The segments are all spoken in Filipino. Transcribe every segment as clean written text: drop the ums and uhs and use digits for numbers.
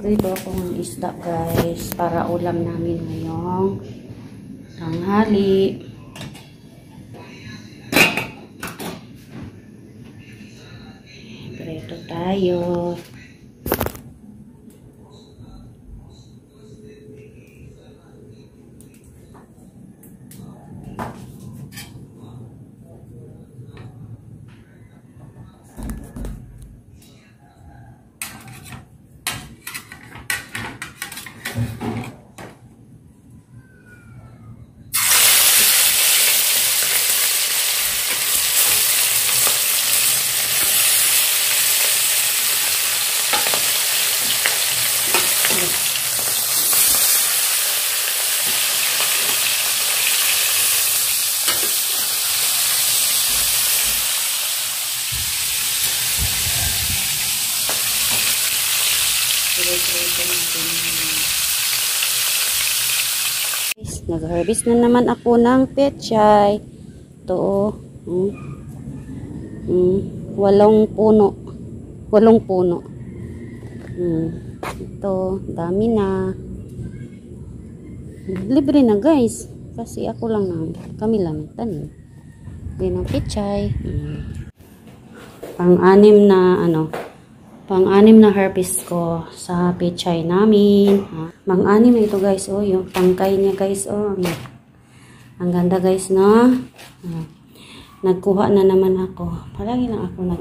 Prito akong isda guys para ulam namin ngayong tanghali. Prito tayo. Nag-harvest na naman ako ng pechay. Ito, walong puno. Ito, dami na. Libre na guys. Kasi ako lang kami lang tanim. Yan ang pechay. Pang-anim na harvest ko sa pechay namin. Pang-anim na ito guys. Oh, yung tangkay niya guys. Oh, ang ganda guys, no? Nagkuha na naman ako. Palagi lang ako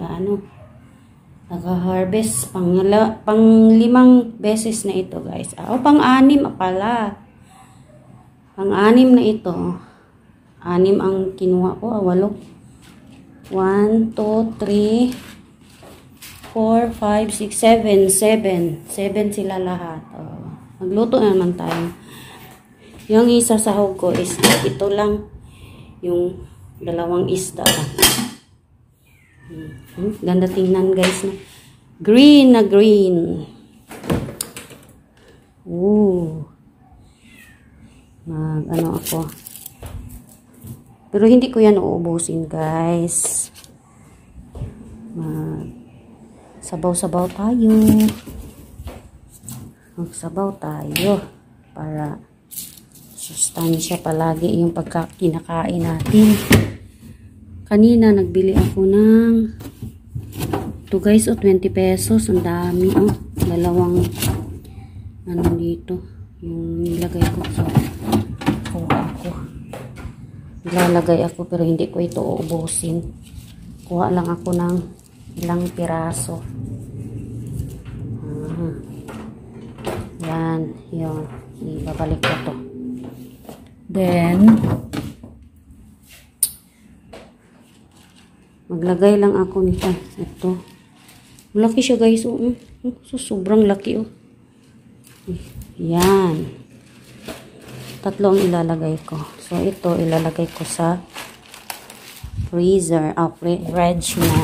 nag-harvest. Pang-limang beses na ito guys. Pang-anim pala. Pang-anim na ito. 6 ang kinuha ko. 8. 1, 2, 3. 4, 5, 6, 7. 7 sila lahat. Magluto na naman tayo. Yung isa sahog ko is ito lang. Yung 2 isda. Ganda tingnan guys. Green na green. Ako. Pero hindi ko yan uubusin guys. Sabaw-sabaw tayo. Magsabaw tayo para sustansya palagi yung kinakain natin. Kanina nagbili ako ng ito guys, 20 pesos. Ang dami, dalawang dito. Yung nilagay ko sa kuha ko. Nilalagay ako pero hindi ko ito uubusin. Kuha lang ako ng ilang piraso. Yan, yun. Ibabalik ko to. Then, maglagay lang ako nito. Ito. Malaki siya guys. Sobrang laki. Yan. 3 ang ilalagay ko. So, ito ilalagay ko sa freezer. Fridge na.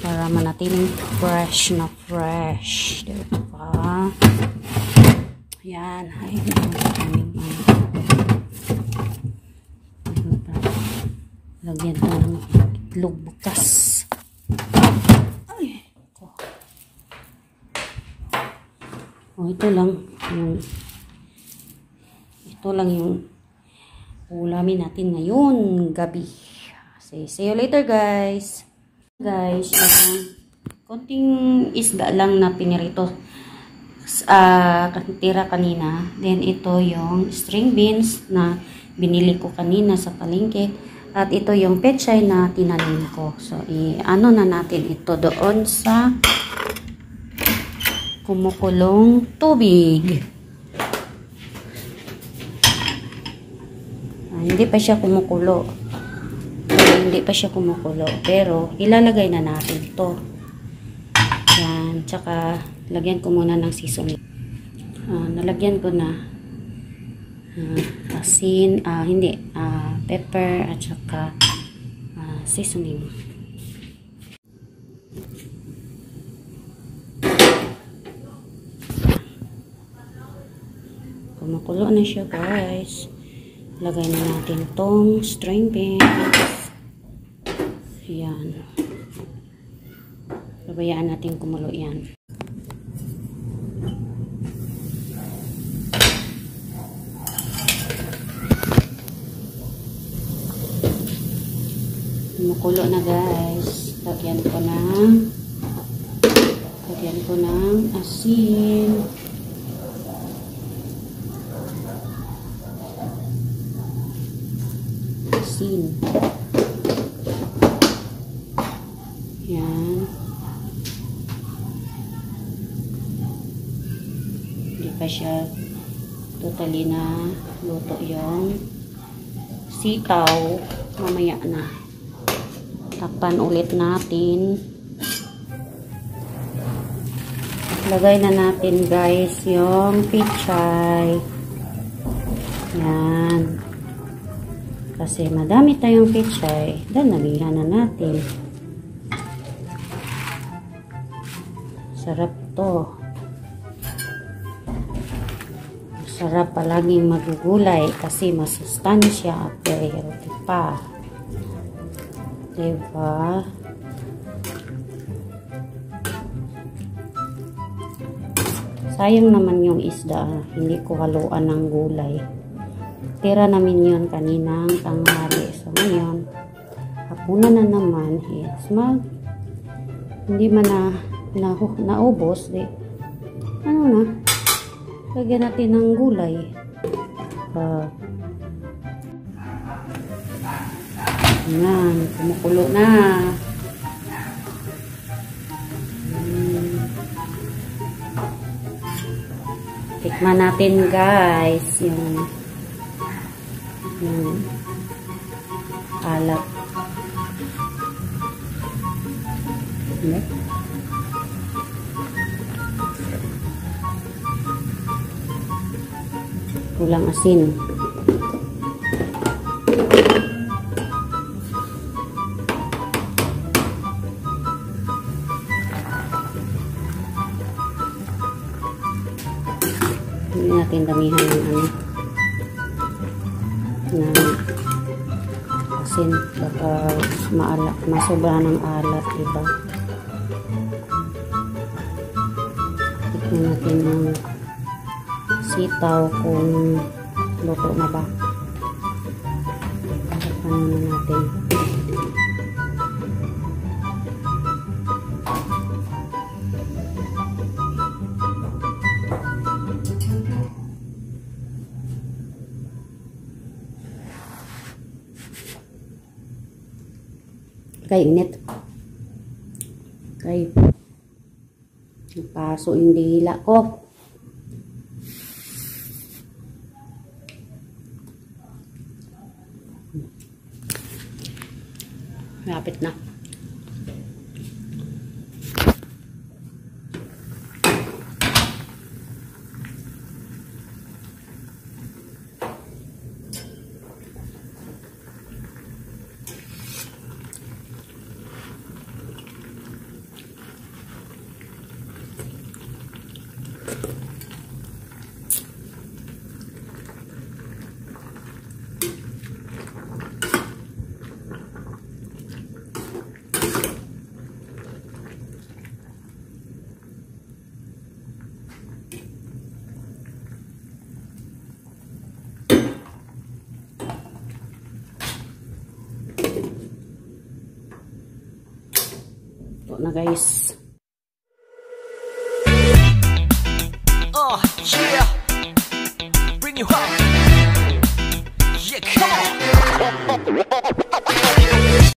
Para manatiling fresh na fresh. Diba? Yan. Ay, lagyan ito ng itlog bukas. Ay. Ito lang yung ulamin natin ngayon gabi. See you later guys. Guys, konting isda lang na pinirito tira kanina. Then ito yung string beans na binili ko kanina sa palengke. At ito yung pechay na tinanim ko. So ano na natin ito doon sa kumukulong tubig. Hindi pa siya kumukulo. hindi pa siya kumukulo. Pero, ilalagay na natin to. Yan. Tsaka, lagyan ko muna ng seasoning. Nalagyan ko na asin, pepper, at saka seasoning. Kumukulo na siya, guys. Lagay na natin tong string beans. Yan. Pabayaan natin kumulo yan. Kumukulo na, guys. Lagyan ko ng asin. Yan. Hindi pa siya totally na luto yung sitaw. Mamaya na. Takpan ulit natin. Lagay na natin, guys, yung pichay. Yan. Kasi madami tayong pichay, danagihan na natin. Sarap to. Sarap palaging magugulay kasi masustansya at healthy pa. Diba? Sayang naman yung isda. Hindi ko haluan ng gulay. Tira namin yun kaninang tanghali. So, ngayon, hapunan na naman. Yes, hindi man naubos. Ano na? Lagyan natin ng gulay. Yan, kumukulo na. Tikman natin, guys, yung alat. Kulang asin. Hindi natin damihan ng asin, baka masobra ng alat, diba? Tignan natin ang sitaw kung luto na ba. Takpan na natin. Kay init. Kay paso yung dila ko. Malapit na. Na, guys. Oh yeah, bring you home. Yeah, come on.